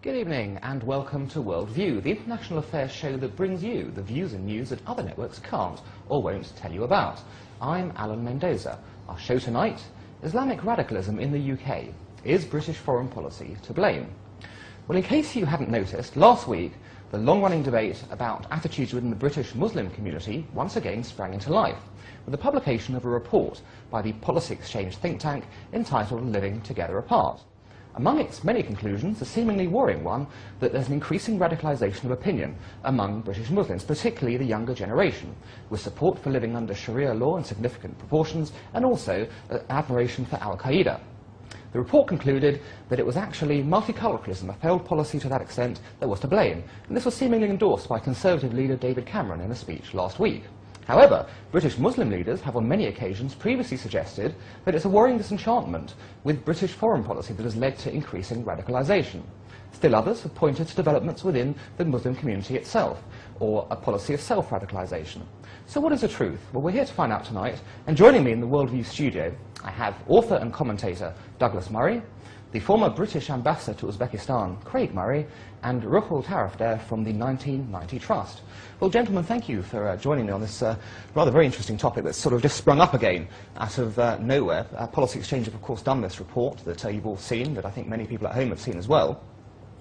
Good evening and welcome to Worldview, the international affairs show that brings you the views and news that other networks can't or won't tell you about. I'm Alan Mendoza. Our show tonight, Islamic radicalism in the UK. Is British foreign policy to blame? Well, in case you hadn't noticed, last week the long-running debate about attitudes within the British Muslim community once again sprang into life with the publication of a report by the policy exchange think tank entitled Living Together Apart. Among its many conclusions, a seemingly worrying one that there's an increasing radicalisation of opinion among British Muslims, particularly the younger generation, with support for living under Sharia law in significant proportions and also admiration for Al-Qaeda. The report concluded that it was actually multiculturalism, a failed policy to that extent, that was to blame, and this was seemingly endorsed by Conservative leader David Cameron in a speech last week. However, British Muslim leaders have on many occasions previously suggested that it's a worrying disenchantment with British foreign policy that has led to increasing radicalisation. Still others have pointed to developments within the Muslim community itself, or a policy of self-radicalisation. So what is the truth? Well, we're here to find out tonight, and joining me in the Worldview studio, I have author and commentator Douglas Murray, the former British ambassador to Uzbekistan, Craig Murray, and Ruchul Tarafdeh from the 1990 Trust. Well, gentlemen, thank you for joining me on this rather very interesting topic that's sort of just sprung up again out of nowhere. Policy Exchange have, of course, done this report that you've all seen, that I think many people at home have seen as well.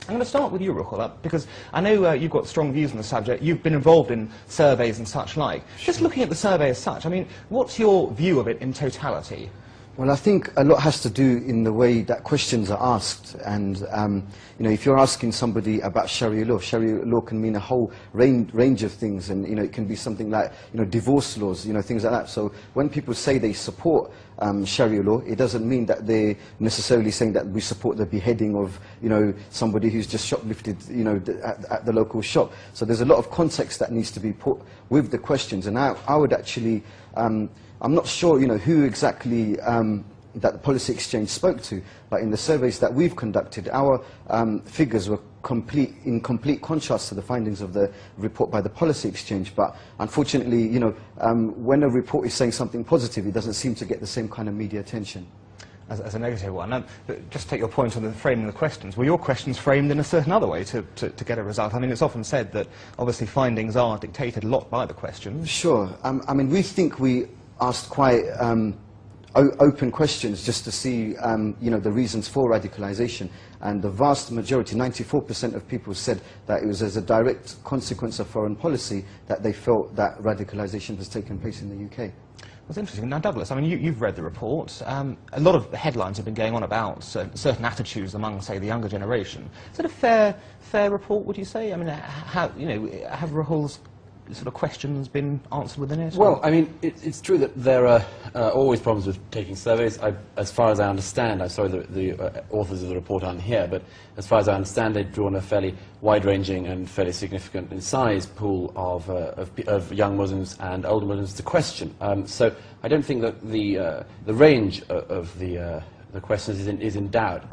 I'm going to start with you, Ruchul, because I know you've got strong views on the subject. You've been involved in surveys and such like. Sure. Just looking at the survey as such, I mean, what's your view of it in totality? Well, I think a lot has to do in the way that questions are asked, and you know, if you're asking somebody about Sharia law can mean a whole range of things, and you know, it can be something like divorce laws, things like that. So when people say they support Sharia law, it doesn't mean that they're necessarily saying that we support the beheading of somebody who's just shoplifted at the local shop. So there's a lot of context that needs to be put with the questions, and I would actually. I'm not sure, who exactly that the Policy Exchange spoke to, but in the surveys that we've conducted, our figures were in complete contrast to the findings of the report by the Policy Exchange. But unfortunately, when a report is saying something positive, it doesn't seem to get the same kind of media attention. As a negative one. But just take your point on the framing of the questions. Were your questions framed in a certain other way to get a result? I mean, it's often said that obviously findings are dictated a lot by the questions. Sure. I mean, we think we asked quite open questions just to see the reasons for radicalisation, and the vast majority, 94% of people, said that it was as a direct consequence of foreign policy that they felt that radicalisation has taken place in the UK. That's interesting. Now, Douglas, I mean, you've read the report. A lot of headlines have been going on about certain attitudes among, say, the younger generation. Is it a fair report, would you say? I mean, have Ruchul's sort of questions been answered within it? Well, I mean, it's true that there are always problems with taking surveys. As far as I understand, I'm sorry the authors of the report aren't here, but as far as I understand, they've drawn a fairly wide-ranging and fairly significant in size pool of young Muslims and older Muslims to question. So I don't think that the range of the questions is in doubt.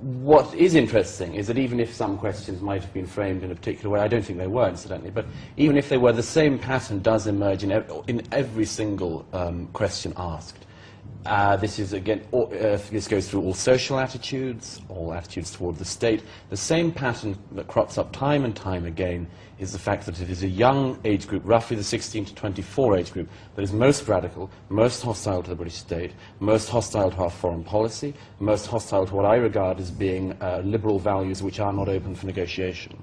What is interesting is that even if some questions might have been framed in a particular way, I don't think they were, incidentally, but even if they were, the same pattern does emerge in every single question asked. This is, again, this goes through all social attitudes, all attitudes toward the state. The same pattern that crops up time and time again is the fact that it is a young age group, roughly the 16 to 24 age group, that is most radical, most hostile to the British state, most hostile to our foreign policy, most hostile to what I regard as being liberal values which are not open for negotiation.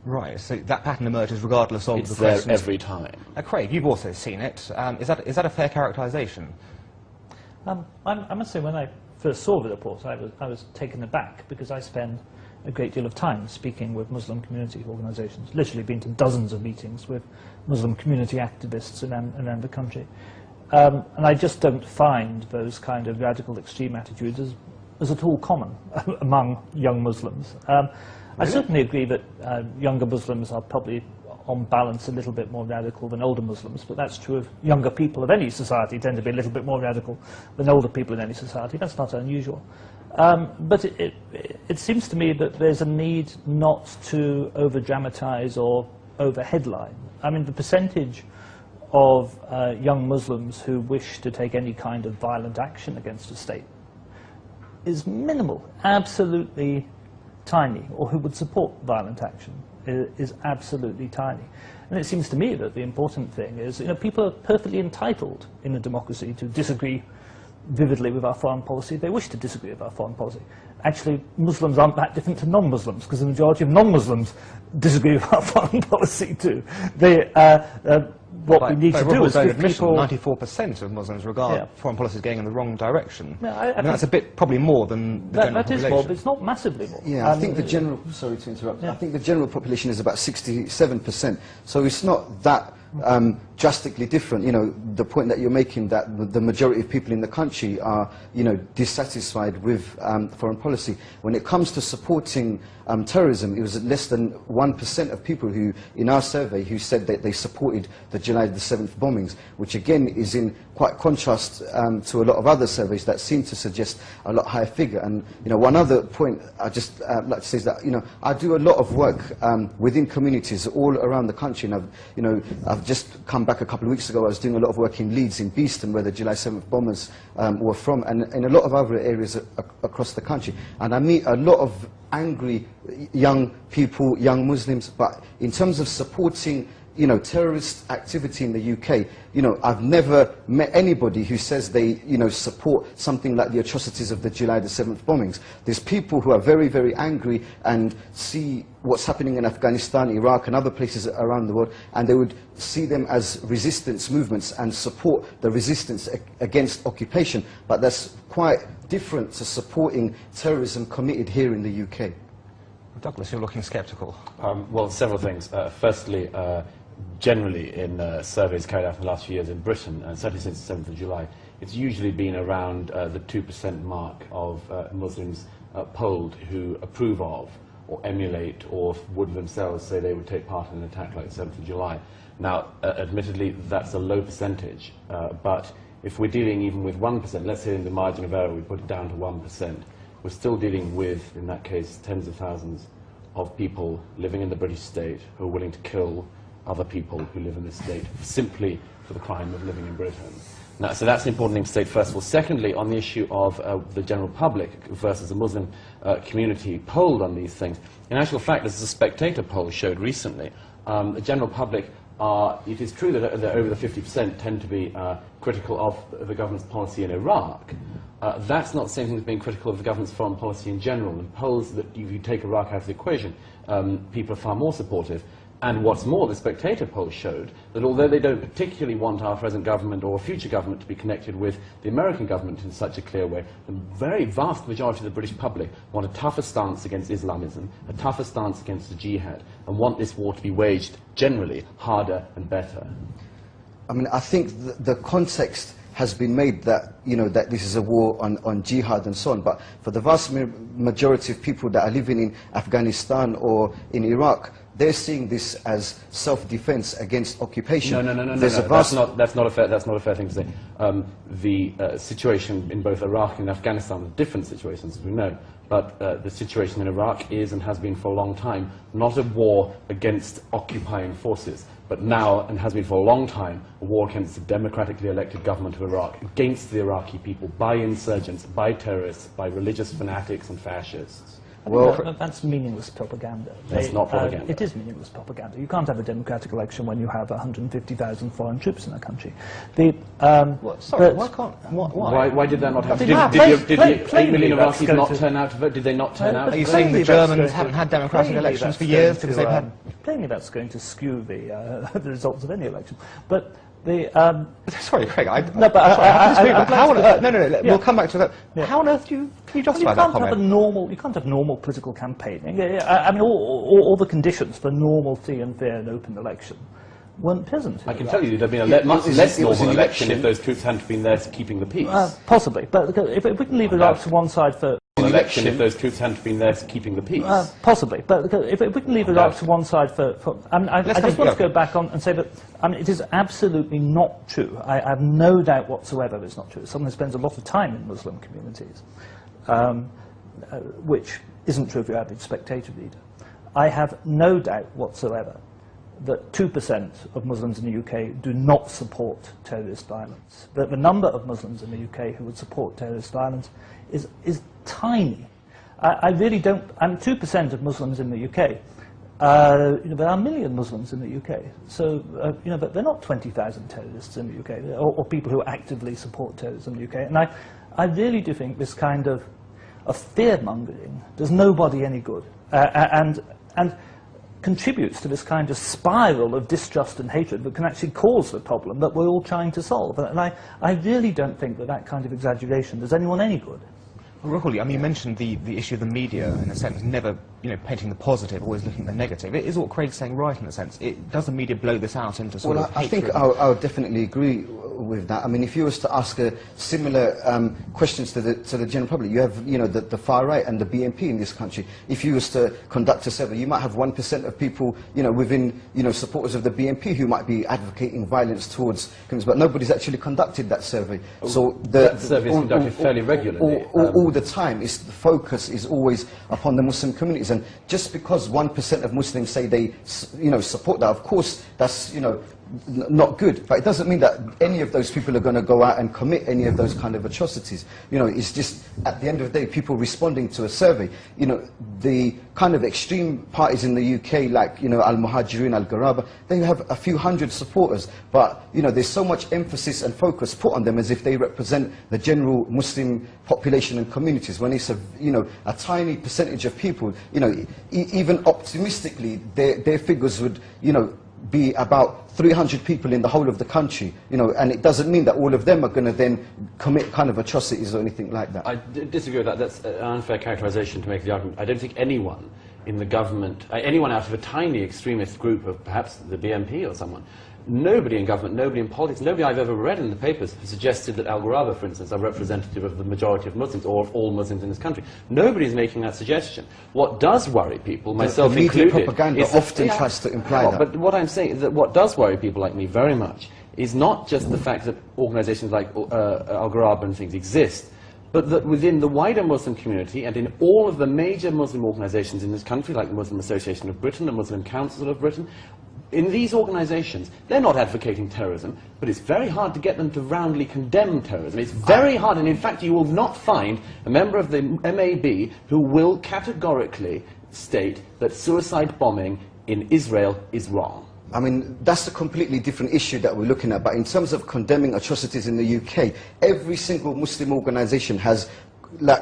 Right, so that pattern emerges regardless of it's the questions. There every time. Craig, you've also seen it. Is that a fair characterisation? I must say, when I first saw the report, I was taken aback, because I spend a great deal of time speaking with Muslim community organisations, literally been to dozens of meetings with Muslim community activists around the country. And I just don't find those kind of radical extreme attitudes as at all common among young Muslims. I certainly agree that younger Muslims are probably, on balance, a little bit more radical than older Muslims, but that's true of younger people of any society, tend to be a little bit more radical than older people in any society. That's not unusual. But it seems to me that there's a need not to over-dramatize or over-headline. I mean, the percentage of young Muslims who wish to take any kind of violent action against a state is minimal, absolutely tiny, or who would support violent action is absolutely tiny. And it seems to me that the important thing is, people are perfectly entitled in a democracy to disagree vividly with our foreign policy. They wish to disagree with our foreign policy. Actually, Muslims aren't that different to non-Muslims, because the majority of non-Muslims disagree with our foreign policy too. What we need to do is give people... 94% of Muslims regard foreign policy as going in the wrong direction. Yeah, I mean, that's a bit, probably more than the general population. That is more, but it's not massively more. Yeah, I think the general... Sorry to interrupt. Yeah. I think the general population is about 67%. So it's not that drastically different. The point that you're making, that the majority of people in the country are, dissatisfied with foreign policy. When it comes to supporting terrorism, it was less than 1% of people who, in our survey, who said that they supported the July the 7th bombings, which again is in quite contrast to a lot of other surveys that seem to suggest a lot higher figure. And one other point I just like to say is that I do a lot of work within communities all around the country, and I've just come back a couple of weeks ago. I was doing a lot of work in Leeds, in Beeston, where the July 7th bombers were from, and in a lot of other areas across the country. And I meet a lot of angry young people, young Muslims, but in terms of supporting terrorist activity in the UK, I've never met anybody who says they, support something like the atrocities of the July the 7th bombings. There's people who are very, very angry and see what's happening in Afghanistan, Iraq, and other places around the world, and they would see them as resistance movements and support the resistance against occupation. But that's quite different to supporting terrorism committed here in the UK. Douglas, you're looking sceptical. Well, several things. Firstly, generally in surveys carried out in the last few years in Britain, and certainly since the 7th of July, it's usually been around the 2% mark of Muslims polled who approve of or emulate or would themselves say they would take part in an attack like the 7th of July. Now, admittedly, that's a low percentage, but if we're dealing even with 1%, let's say in the margin of error we put it down to 1%, we're still dealing with, in that case, tens of thousands of people living in the British state who are willing to kill other people who live in this state simply for the crime of living in Britain. Now, so that's an important thing to state first of all. Secondly, on the issue of the general public versus the Muslim community polled on these things, in actual fact, as a Spectator poll showed recently, the general public it is true that over the 50% tend to be critical of the government's policy in Iraq. That's not the same thing as being critical of the government's foreign policy in general. In polls that if you take Iraq out of the equation, people are far more supportive. And what's more, the Spectator poll showed that although they don't particularly want our present government or future government to be connected with the American government in such a clear way, the very vast majority of the British public want a tougher stance against Islamism, a tougher stance against the jihad, and want this war to be waged generally harder and better. I mean, I think the context has been made that, that this is a war on jihad and so on, but for the vast majority of people that are living in Afghanistan or in Iraq, they're seeing this as self-defense against occupation. No. That's not a fair thing to say. The situation in both Iraq and Afghanistan are different situations, as we know. But the situation in Iraq is and has been for a long time not a war against occupying forces, but now, and has been for a long time, a war against the democratically elected government of Iraq, against the Iraqi people, by insurgents, by terrorists, by religious fanatics and fascists. Well, that's meaningless propaganda. That's not propaganda. It is meaningless propaganda. You can't have a democratic election when you have 150,000 foreign troops in a country. Why did that not happen? Did 8 million Iraqis not turn out to vote? Did they not turn out? Are you saying the Germans haven't had democratic elections for years because they've had... Plainly that's going to skew the results of any election. But sorry, Craig. We'll come back to that. Yeah. How on earth can you justify that comment? You can't have normal political campaigning. I mean, all the conditions for normal, free and fair and open election weren't present. I can tell you there'd been a much less normal election if those troops hadn't been there keeping the peace. Possibly, but if we can leave Iraq to one side for... election if those troops hadn't been there keeping the peace. Possibly, but if we can leave Iraq to one side for I just want to go back on and say that it is absolutely not true. I have no doubt whatsoever it's not true. Someone who spends a lot of time in Muslim communities, which isn't true of your average Spectator reader. I have no doubt whatsoever that 2% of Muslims in the UK do not support terrorist violence. That the number of Muslims in the UK who would support terrorist violence is tiny. I really don't. I'm 2% of Muslims in the UK. There are a million Muslims in the UK, so but they're not 20,000 terrorists in the UK, or people who actively support terrorism in the UK. And I really do think this kind of fear-mongering does nobody any good, and contributes to this kind of spiral of distrust and hatred that can actually cause the problem that we're all trying to solve. And I really don't think that kind of exaggeration does anyone any good. Well, Rahul, I mean, you mentioned the issue of the media, in a sense, never, painting the positive, always looking at the negative. Is what Craig's saying right, in a sense? Does the media blow this out into sort of I hatred? think I would definitely agree with that. I mean, if you was to ask similar questions to the general public, you have, the far right and the BNP in this country. If you was to conduct a survey, you might have 1% of people, within, supporters of the BNP who might be advocating violence towards criminals, but nobody's actually conducted that survey. So that survey is conducted fairly regularly. All the time, the focus is always upon the Muslim communities, and just because 1% of Muslims say they, support that, of course, that's, not good, but it doesn't mean that any of those people are going to go out and commit any of those kind of atrocities. It's just, at the end of the day, people responding to a survey. The kind of extreme parties in the UK, like, Al-Muhajirin, Al-Gharaba, they have a few hundred supporters, but, there's so much emphasis and focus put on them as if they represent the general Muslim population and communities, when it's a tiny percentage of people. Even optimistically, their figures would, be about 300 people in the whole of the country, and it doesn't mean that all of them are going to then commit kind of atrocities or anything like that. I disagree with that. That's an unfair characterization to make the argument. I don't think anyone in the government, anyone out of a tiny extremist group of perhaps the BNP or someone, nobody in government, nobody in politics, nobody I've ever read in the papers has suggested that Al-Gharaba, for instance, are representative of the majority of Muslims or of all Muslims in this country. Nobody is making that suggestion. What does worry people, myself the media included, propaganda is often tries to imply that. But what I'm saying is that what does worry people like me very much is not just the fact that organizations like Al-Gharaba and things exist, but that within the wider Muslim community and in all of the major Muslim organizations in this country, like the Muslim Association of Britain, the Muslim Council of Britain, in these organizations, they're not advocating terrorism, but it's very hard to get them to roundly condemn terrorism. It's very hard, and in fact you will not find a member of the MAB who will categorically state that suicide bombing in Israel is wrong. I mean, that's a completely different issue that we're looking at, but in terms of condemning atrocities in the UK, every single Muslim organization has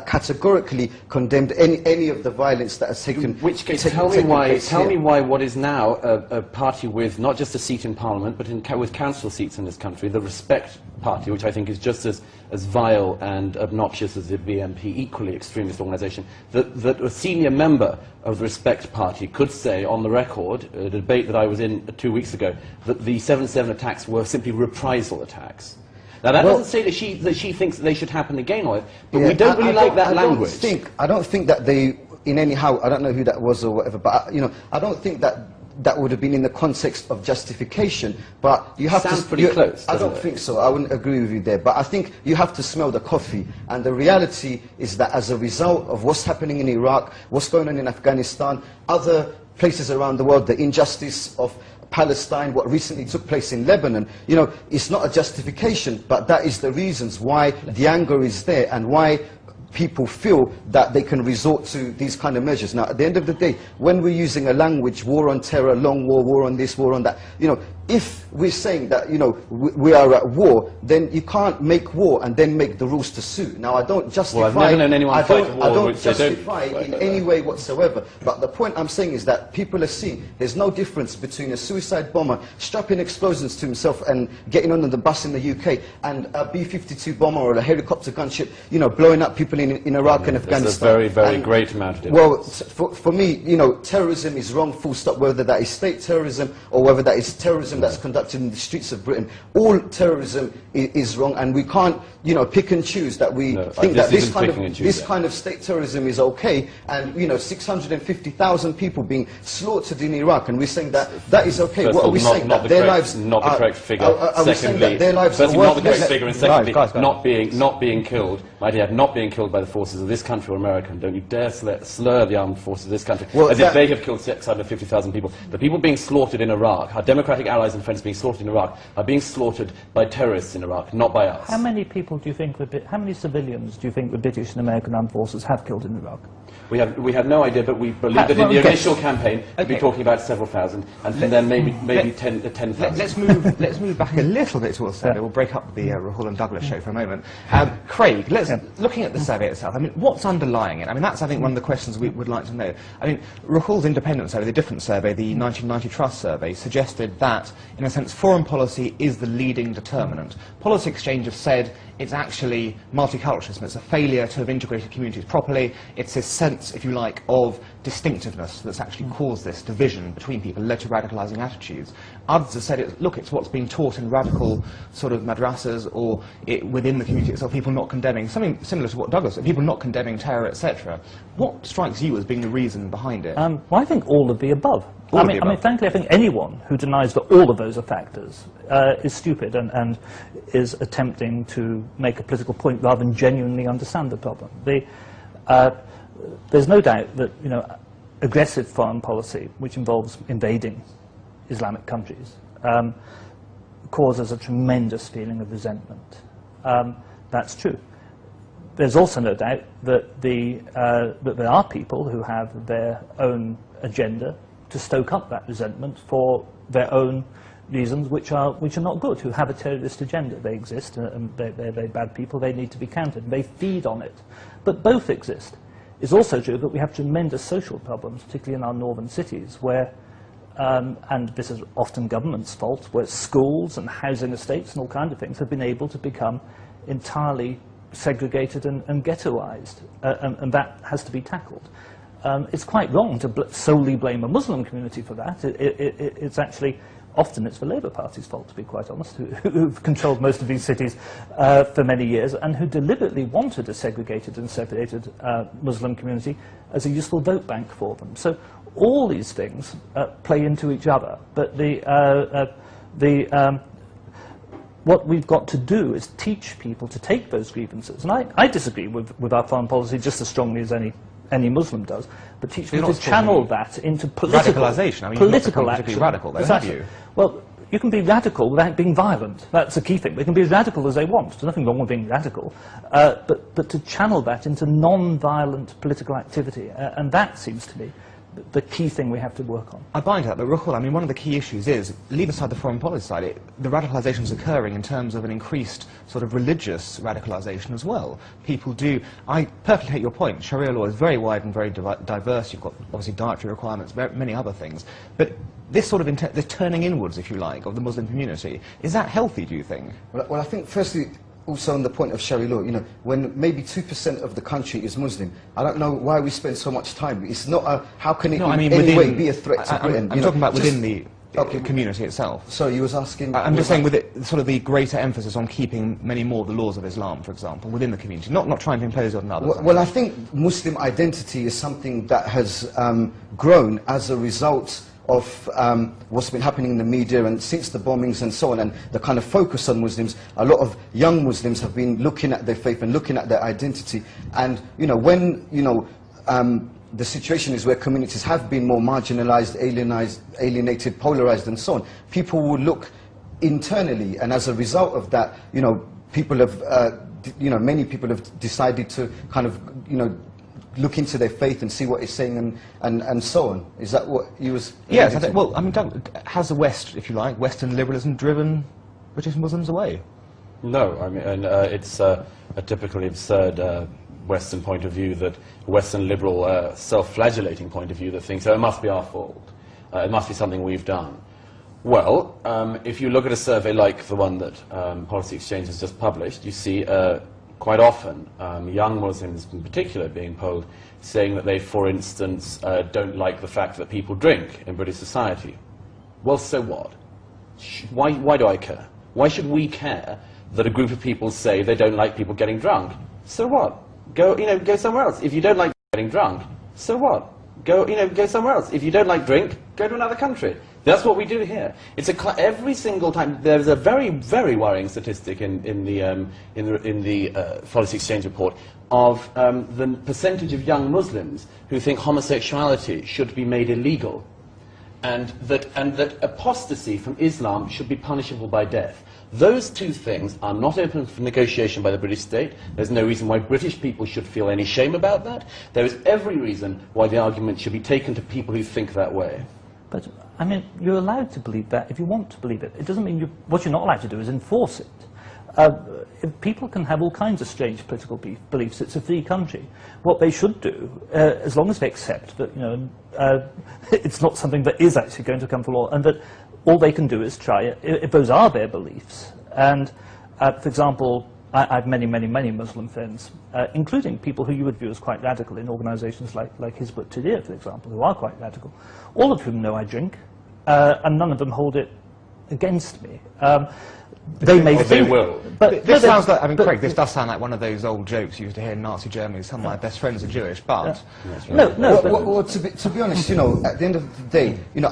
categorically condemned any of the violence that has taken. In which case, tell me why what is now a party with not just a seat in Parliament, but with council seats in this country, the Respect Party, which I think is just as vile and obnoxious as the BNP, equally extremist organisation, that a senior member of the Respect Party could say on the record, a debate that I was in 2 weeks ago, that the 7/7 attacks were simply reprisal attacks. Now, that doesn't say that she thinks that they should happen again, but we don't really like that language. I don't think that they, in anyhow, I don't know who that was or whatever, but I don't think that would have been in the context of justification. But you have Sounds pretty close. I don't think so. I wouldn't agree with you there. But I think you have to smell the coffee. And the reality is that as a result of what's happening in Iraq, what's going on in Afghanistan, other places around the world, the injustice of Palestine, what recently took place in Lebanon, it's not a justification, but that is the reasons why the anger is there and why people feel that they can resort to these kind of measures. Now, at the end of the day, when we're using a language, war on terror, long war, war on this, war on that, if we're saying that, we are at war, then you can't make war and then make the rules to suit. Now, I don't justify... Well, I've never known anyone fight a war I don't which they don't justify in any way whatsoever. But the point I'm saying is that people are seeing there's no difference between a suicide bomber strapping explosives to himself and getting on the bus in the UK and a B-52 bomber or a helicopter gunship, blowing up people in Iraq and Afghanistan. There's a very, very great amount of difference. Well, for me, terrorism is wrong, full stop, whether that is state terrorism or whether that is terrorism that's conducted in the streets of Britain. All terrorism is wrong, and we can't, pick and choose that we think that this kind of state terrorism is okay, and 650,000 people being slaughtered in Iraq, and we're saying that that is okay. First what all, are we saying? Not that the their correct, lives not the correct figure. Secondly, their lives are not the correct worthless? figure, and secondly, Guys. not being killed. My dear, not being killed by the forces of this country or America. Don't you dare slur the armed forces of this country as if they have killed 650,000 people. The people being slaughtered in Iraq, our democratic allies allies and friends being slaughtered in Iraq are being slaughtered by terrorists in Iraq, not by us. How many people do you think, how many civilians do you think the British and American armed forces have killed in Iraq? We have no idea, but we believe that in the initial campaign we'd be talking about several thousand, and then maybe 10,000. Let's move back a little bit towards the survey. We'll break up the Rahul and Douglas show for a moment. Craig, looking at the survey itself, I mean, what's underlying it? I mean, that's, I think, one of the questions we would like to know. I mean, Rahul's independent survey, the different survey, the 1990 Trust survey, suggested that, in a sense, foreign policy is the leading determinant. Policy Exchange have said it's actually multiculturalism. It's a failure to have integrated communities properly. It's this sense, if you like, of distinctiveness that's actually caused this division between people, led to radicalising attitudes. Others have said, look, it's what's being taught in radical sort of madrasas or within the community itself, people not condemning, something similar to what Douglas said, people not condemning terror, etc. What strikes you as being the reason behind it? Well, I think all of the above. I mean, frankly, I think anyone who denies that all of those are factors is stupid and is attempting to make a political point rather than genuinely understand the problem. There's no doubt that, you know, aggressive foreign policy, which involves invading Islamic countries, causes a tremendous feeling of resentment. That's true. There's also no doubt that that there are people who have their own agenda to stoke up that resentment for their own reasons, which are not good, who have a terrorist agenda. They exist, and they're very bad people. They need to be countered. They feed on it. But both exist. It's also true that we have tremendous social problems, particularly in our northern cities, where, and this is often government's fault, where schools and housing estates and all kinds of things have been able to become entirely segregated and ghettoized, and that has to be tackled. It's quite wrong to solely blame a Muslim community for that. It's actually, often it's the Labour Party's fault, to be quite honest, who've controlled most of these cities for many years, and who deliberately wanted a segregated and separated Muslim community as a useful vote bank for them. So all these things play into each other, but what we've got to do is teach people to take those grievances. And I disagree with our foreign policy just as strongly as any Muslim does, but teach them to channel that into political radicalisation. I mean, political action. Particularly radical, though, have you? Well, you can be radical without being violent. That's a key thing. They can be as radical as they want. There's nothing wrong with being radical, but to channel that into non-violent political activity, and that seems to me the key thing we have to work on. I buy into that, but Rahul, I mean, one of the key issues is, leave aside the foreign policy side, the radicalisation is occurring in terms of an increased sort of religious radicalisation as well. People do, I perfectly take your point, Sharia law is very wide and very diverse, you've got obviously dietary requirements, many other things, but this sort of this turning inwards, if you like, of the Muslim community, is that healthy, do you think? Well, I think firstly, also on the point of Sharia law, you know, when maybe 2% of the country is Muslim, I don't know why we spend so much time. It's not a, how can it in any way be a threat to Britain? I'm talking about within the community itself. So you was asking... I'm just saying with it, sort of the greater emphasis on keeping many more of the laws of Islam, for example, within the community, not trying to impose on others. Well, I think Muslim identity is something that has grown as a result of what's been happening in the media and since the bombings and so on, and the kind of focus on Muslims. A lot of young Muslims have been looking at their faith and looking at their identity, and you know, when the situation is where communities have been more marginalized, alienated, polarized and so on, people will look internally, and as a result of that, you know, people have many people have decided to kind of, you know, look into their faith and see what it's saying and so on. Is that what you was... Yes, I think, well, I mean, has the West, if you like, Western liberalism driven British Muslims away? No, I mean, and it's a typically absurd Western point of view, that Western liberal self-flagellating point of view that thinks, oh, it must be our fault, it must be something we've done. Well, if you look at a survey like the one that Policy Exchange has just published, you see quite often young Muslims in particular being polled saying that they, for instance, don't like the fact that people drink in British society. Well, so what? Why do I care? Why should we care that a group of people say they don't like people getting drunk? So what? Go somewhere else. If you don't like getting drunk, so what? Go somewhere else. If you don't like drink, go to another country. That's what we do here. It's every single time. There's a very, very worrying statistic in the Policy Exchange report of the percentage of young Muslims who think homosexuality should be made illegal. and that apostasy from Islam should be punishable by death. Those two things are not open for negotiation by the British state. There's no reason why British people should feel any shame about that. There is every reason why the argument should be taken to people who think that way. But, I mean, you're allowed to believe that if you want to believe it. It doesn't mean what you're not allowed to do is enforce it. People can have all kinds of strange political beliefs. It's a free country. What they should do, as long as they accept that, you know, it's not something that is actually going to come for law, and that all they can do is try it, if those are their beliefs. And, for example, I have many, many, many Muslim friends, including people who you would view as quite radical in organizations like Hizb ut-Tahrir, for example, who are quite radical, all of whom know I drink, and none of them hold it against me. They may think, they will. But this sounds like, I mean, Craig, this does sound like one of those old jokes you used to hear in Nazi Germany. Some of my best friends are Jewish, but... Well, to be honest, you know, at the end of the day, you know,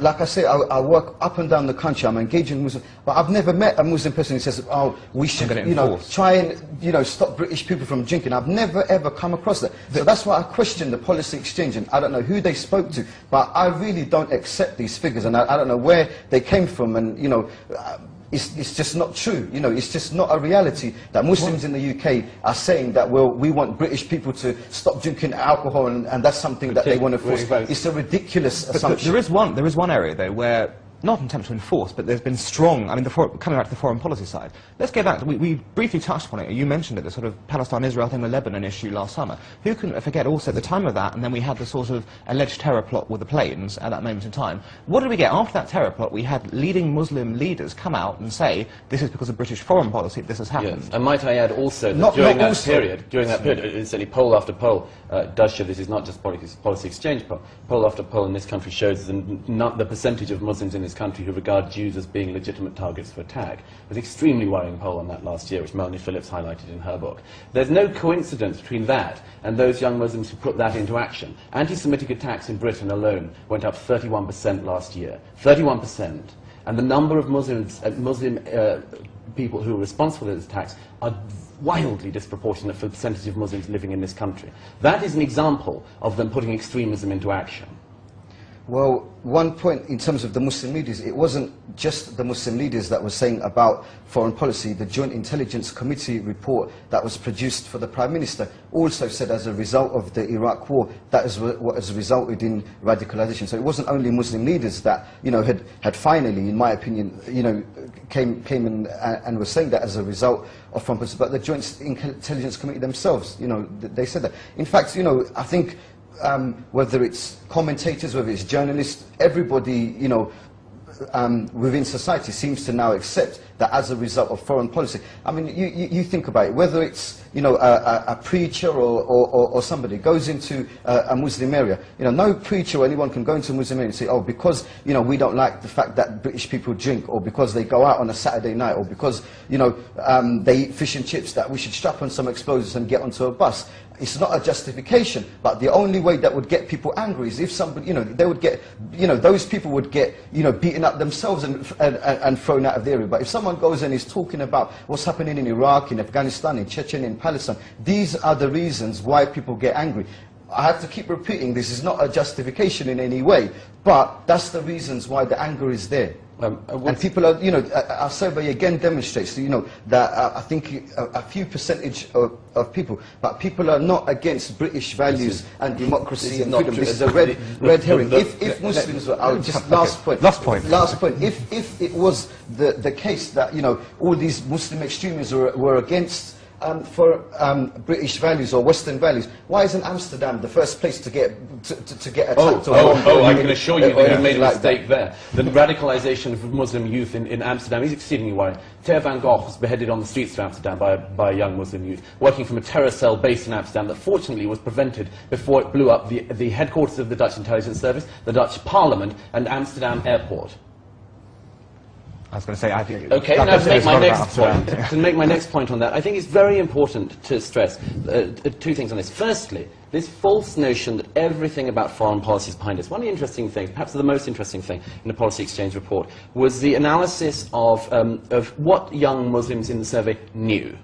like I say, I work up and down the country, I'm engaging Muslim, but I've never met a Muslim person who says, oh, we should, you know, try and, you know, stop British people from drinking. I've never, ever come across that. So that's why I question the policy exchange, and I don't know who they spoke to, but I really don't accept these figures, and I don't know where they came from, and, you know, it's just not true. You know, it's just not a reality that Muslims in the UK are saying that, well, we want British people to stop drinking alcohol, and that's something that they want to force. It's a ridiculous assumption. There is one area, though, where, not an attempt to enforce, but there's been strong, I mean, coming back to the foreign policy side. Let's go back, we briefly touched upon it, you mentioned it, the sort of Palestine-Israel thing, the Lebanon issue last summer. Who can forget also at the time of that, and then we had the sort of alleged terror plot with the planes at that moment in time. What did we get after that terror plot? We had leading Muslim leaders come out and say, this is because of British foreign policy this has happened. Yes. And might I add also that during that period, certainly poll after poll does show this is not just policy exchange poll after poll in this country shows the percentage of Muslims in this country who regard Jews as being legitimate targets for attack. It was an extremely worrying poll on that last year, which Melanie Phillips highlighted in her book. There's no coincidence between that and those young Muslims who put that into action. Anti-Semitic attacks in Britain alone went up 31% last year. 31%. And the number of Muslim people who are responsible for those attacks are wildly disproportionate for the percentage of Muslims living in this country. That is an example of them putting extremism into action. Well, one point in terms of the Muslim leaders, it wasn't just the Muslim leaders that were saying about foreign policy. The Joint Intelligence Committee report that was produced for the Prime Minister also said as a result of the Iraq war, that is what has resulted in radicalization. So it wasn't only Muslim leaders that, you know, had finally, in my opinion, you know, came and were saying that as a result of foreign policy, but the Joint Intelligence Committee themselves, you know, they said that. In fact, you know, I think whether it's commentators, whether it's journalists, everybody, you know, within society seems to now accept that as a result of foreign policy. I mean, you think about it, whether it's, you know, a preacher or somebody goes into a Muslim area, you know, no preacher or anyone can go into a Muslim area and say, oh, because, you know, we don't like the fact that British people drink, or because they go out on a Saturday night, or because, you know, they eat fish and chips, that we should strap on some explosives and get onto a bus. It's not a justification, but the only way that would get people angry is if somebody, you know, they would get, you know, those people would get, you know, beaten up themselves and thrown out of the area. But if someone goes and is talking about what's happening in Iraq, in Afghanistan, in Chechnya, in Palestine, these are the reasons why people get angry. I have to keep repeating, this is not a justification in any way, but that's the reasons why the anger is there. And people are, you know, our survey again demonstrates, you know, that I think a few percentage of people, but people are not against British values and democracy and freedom. This is a red herring. If Muslims were, last point, if it was the case that, you know, all these Muslim extremists were against British values or Western values, why isn't Amsterdam the first place to get attacked? I can assure you that you made a mistake there. The radicalization of Muslim youth in Amsterdam is exceedingly worrying. Theo van Gogh was beheaded on the streets of Amsterdam by a young Muslim youth, working from a terror cell based in Amsterdam that fortunately was prevented before it blew up the headquarters of the Dutch intelligence service, the Dutch parliament, and Amsterdam airport. I was going to say, I think... Okay, now to make my next point, to make my next point on that, I think it's very important to stress two things on this. Firstly, this false notion that everything about foreign policy is behind us. One of the interesting things, perhaps the most interesting thing in the Policy Exchange report, was the analysis of what young Muslims in the survey knew.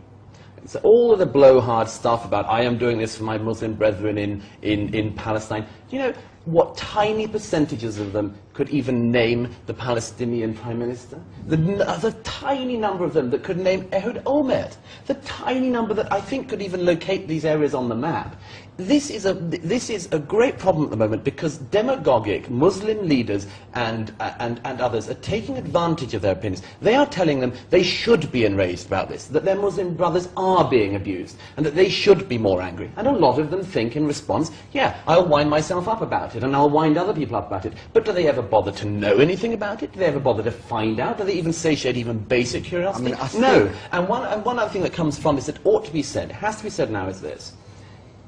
So all of the blowhard stuff about I am doing this for my Muslim brethren in Palestine, do you know what tiny percentages of them could even name the Palestinian Prime Minister? The tiny number of them that could name Ehud Olmert. The tiny number that I think could even locate these areas on the map. This is a great problem at the moment because demagogic Muslim leaders and others are taking advantage of their opinions. They are telling them they should be enraged about this, that their Muslim brothers are being abused, and that they should be more angry. And a lot of them think in response, yeah, I'll wind myself up about it, and I'll wind other people up about it. But do they ever bother to know anything about it? Do they ever bother to find out? Do they even satiate even basic curiosity? No. And one other thing that comes from this that ought to be said, has to be said now, is this.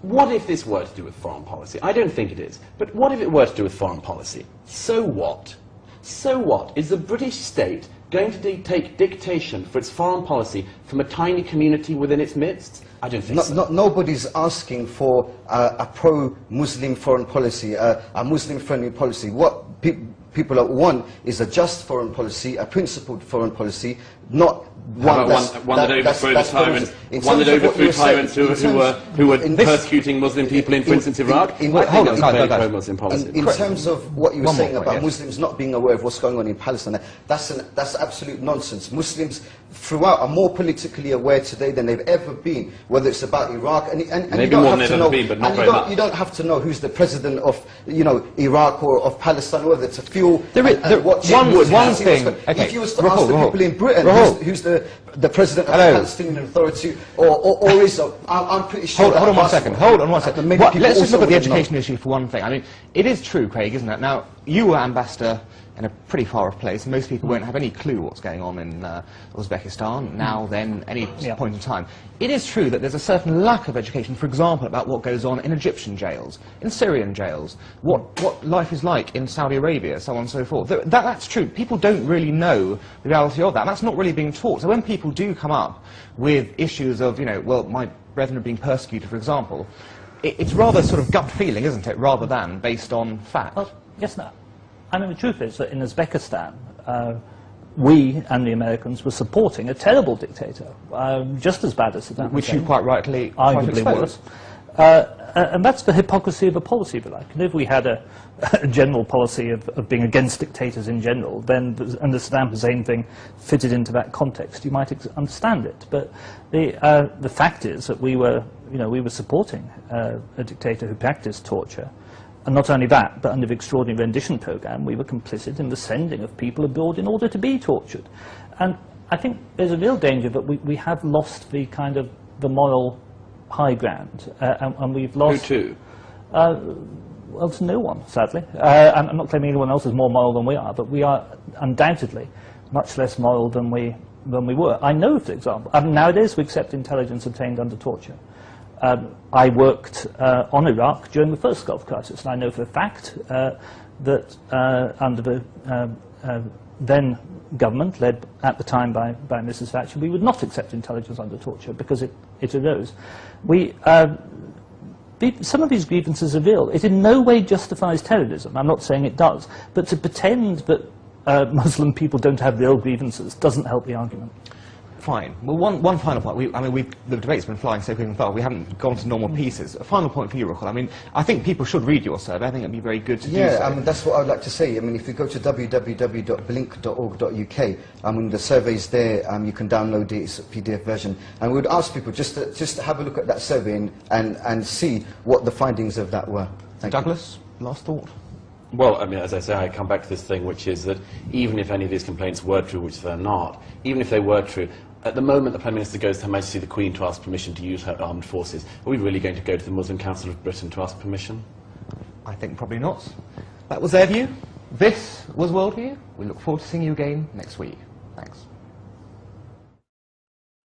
What if this were to do with foreign policy? I don't think it is. But what if it were to do with foreign policy? So what? So what? Is the British state going to take dictation for its foreign policy from a tiny community within its midst? I don't think so. Nobody's asking for a pro-Muslim foreign policy, a Muslim-friendly policy. What people want is a just foreign policy, a principled foreign policy, not one that overthrew tyrants, one that overthrew tyrants who were persecuting Muslim people in, for instance, Iraq. In terms of what you were saying about Muslims not being aware of what's going on in Palestine, that's absolute nonsense. Muslims throughout are more politically aware today than they've ever been, whether it's about Iraq, and you don't have to know, you don't have to know who's the president of Iraq or of Palestine, or whether to feel one thing. If you was to ask the people in Britain who's the president of the Palestinian Authority or Israel, I'm pretty sure. Hold on one second. Let's just look at the education issue for one thing. I mean, it is true, Craig, isn't it? Now, you were ambassador in a pretty far-off place. Most people won't have any clue what's going on in Uzbekistan, now, then, any point in time. It is true that there's a certain lack of education, for example, about what goes on in Egyptian jails, in Syrian jails, what life is like in Saudi Arabia, so on and so forth. That's true. People don't really know the reality of that, and that's not really being taught. So when people do come up with issues of, well, my brethren are being persecuted, for example, it's rather sort of gut feeling, isn't it, rather than based on fact? Well, yes, no. I mean, the truth is that in Uzbekistan, we and the Americans were supporting a terrible dictator, just as bad as Saddam Hussein. Which you quite rightly arguably was. And that's the hypocrisy of a policy, if you like. And if we had a general policy of being against dictators in general, then, and the Saddam Hussein thing fitted into that context, you might understand it. But the fact is that we were supporting a dictator who practiced torture. And not only that, but under the extraordinary rendition program, we were complicit in the sending of people abroad in order to be tortured. And I think there's a real danger that we have lost the kind of the moral high ground, and we've lost. Who to? Well, to no one, sadly. I'm not claiming anyone else is more moral than we are, but we are undoubtedly much less moral than we were. I know, for example, nowadays we accept intelligence obtained under torture. I worked on Iraq during the first Gulf crisis, and I know for a fact that under the then government, led at the time by Mrs. Thatcher, we would not accept intelligence under torture because it arose. Some of these grievances are real. It in no way justifies terrorism. I'm not saying it does, but to pretend that Muslim people don't have real grievances doesn't help the argument. Fine. Well, one final point. The debate's been flying so quick and fast. We haven't gone to normal pieces. A final point for you, Ruchel. I mean, I think people should read your survey. I think it'd be very good to do so. Yeah, that's what I'd like to say. I mean, if you go to www.blink.org.uk, the survey's there. You can download it. It's a PDF version. And we would ask people just to have a look at that survey and see what the findings of that were. Douglas, last thought? Well, I mean, as I say, I come back to this thing, which is that even if any of these complaints were true, which they're not, even if they were true, at the moment the Prime Minister goes to Her Majesty the Queen to ask permission to use her armed forces. Are we really going to go to the Muslim Council of Britain to ask permission? I think probably not. That was their view. This was Worldview. We look forward to seeing you again next week. Thanks.